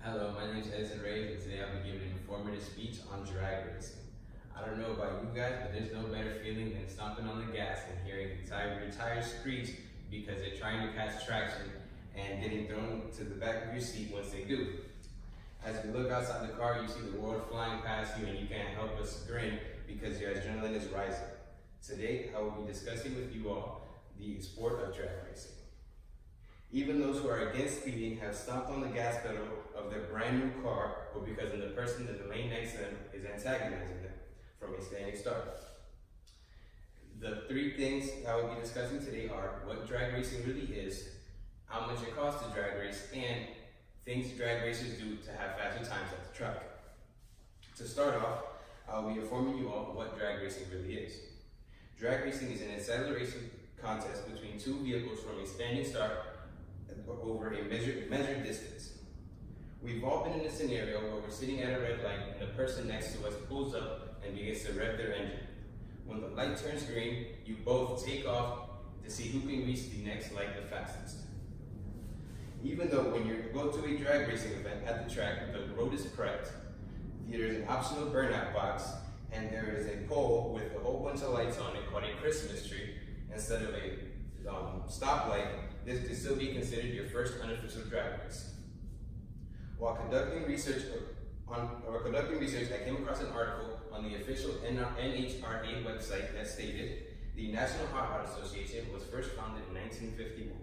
Hello, my name is Edison Reyes, and today I'll be giving an informative speech on drag racing. I don't know about you guys, but there's no better feeling than stomping on the gas and hearing your tires screech because they're trying to catch traction and getting thrown to the back of your seat once they do. As you look outside the car, you see the world flying past you and you can't help but grin because your adrenaline is rising. Today, I will be discussing with you all the sport of drag racing. Even those who are against speeding have stomped on the gas pedal of their brand new car, or because the person in the lane next to them is antagonizing them from a standing start. The three things I will be discussing today are what drag racing really is, how much it costs to drag race, and things drag racers do to have faster times at the track. To start off, I'll be informing you all what drag racing really is. Drag racing is an acceleration contest between two vehicles from a standing start over a measured distance. We've all been in a scenario where we're sitting at a red light and the person next to us pulls up and begins to rev their engine. When the light turns green, you both take off to see who can reach the next light the fastest. Even though when you go to a drag racing event at the track, the road is prepped, there's an optional burnout box, and there is a pole with a whole bunch of lights on it called a Christmas tree instead of a stoplight. This could still be considered your first unofficial drag race. While conducting research, I came across an article on the official NHRA website that stated the National Hot Rod Association was first founded in 1951.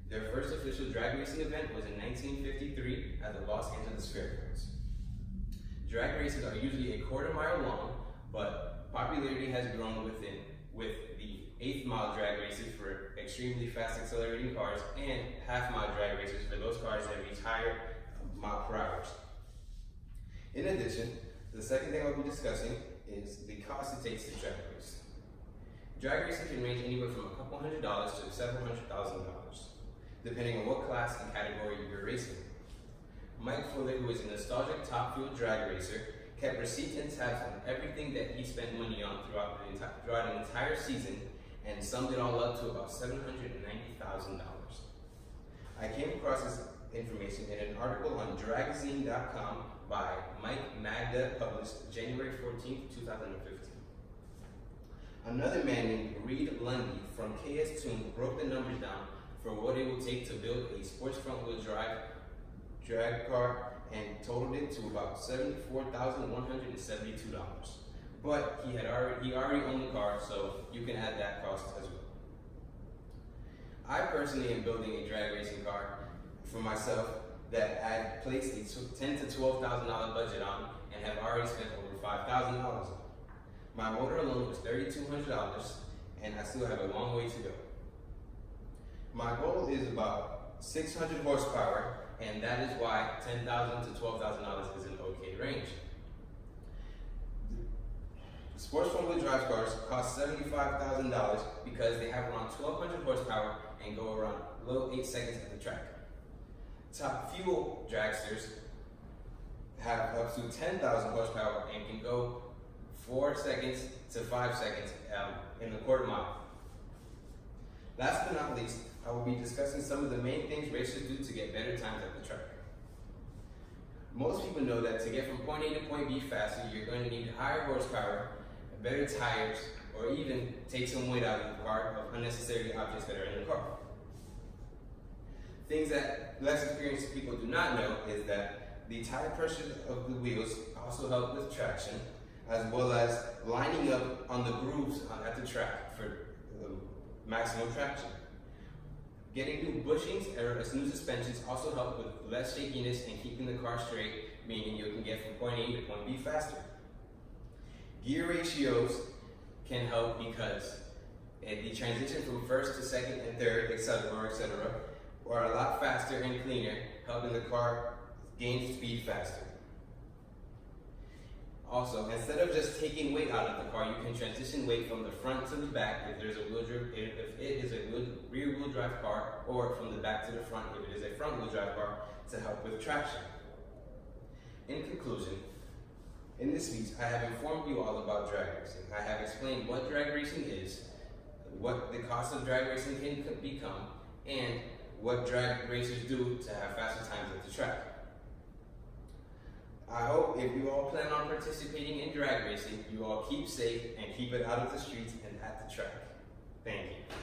Their first official drag racing event was in 1953 at the Los Angeles Fairgrounds. Drag races are usually a quarter-mile long, but popularity has grown with the 8th-mile drag races for extremely fast accelerating cars and half-mile drag races for those cars that reach higher mile per hour. In addition, the second thing I'll be discussing is the cost it takes to drag race. Drag racing can range anywhere from a couple $100s to several $100,000, depending on what class and category you're racing. Mike Fuller, who is a nostalgic top fuel drag racer, kept receipts and tabs on everything that he spent money on throughout an entire season and summed it all up to about $790,000. I came across this information in an article on dragzine.com by Mike Magda, published January 14, 2015. Another man named Reed Lundy from KS Toon broke the numbers down for what it will take to build a sports front-wheel drive drag car and totaled it to about $74,172. But he already owned the car, so you can add that cost as well. I personally am building a drag racing car for myself that I placed a $10,000 to $12,000 budget on and have already spent over $5,000 on. My motor alone was $3,200 and I still have a long way to go. My goal is about 600 horsepower, and that is why $10,000 to $12,000 is an okay range. Sports front-wheel drive cars cost $75,000 because they have around 1,200 horsepower and go around low 8 seconds at the track. Top fuel dragsters have up to 10,000 horsepower and can go 4 seconds to 5 seconds in the quarter mile. Last but not least, I will be discussing some of the main things racers do to get better times at the track. Most people know that to get from point A to point B faster, you're going to need higher horsepower, better tires, or even take some weight out of the car of unnecessary objects that are in the car. Things that less experienced people do not know is that the tire pressure of the wheels also help with traction, as well as lining up on the grooves at the track for maximum traction. Getting new bushings or new suspensions also help with less shakiness and keeping the car straight, meaning you can get from point A to point B faster. Gear ratios can help because the transition from first to second and third, etc., are a lot faster and cleaner, helping the car gain speed faster. Also, instead of just taking weight out of the car, you can transition weight from the front to the back if it is a rear wheel drive car, or from the back to the front if it is a front wheel drive car, to help with traction. In conclusion, in this speech, I have informed you all about drag racing. I have explained what drag racing is, what the cost of drag racing can become, and what drag racers do to have faster times at the track. if you all plan on participating in drag racing, you all keep safe and keep it out of the streets and at the track. Thank you.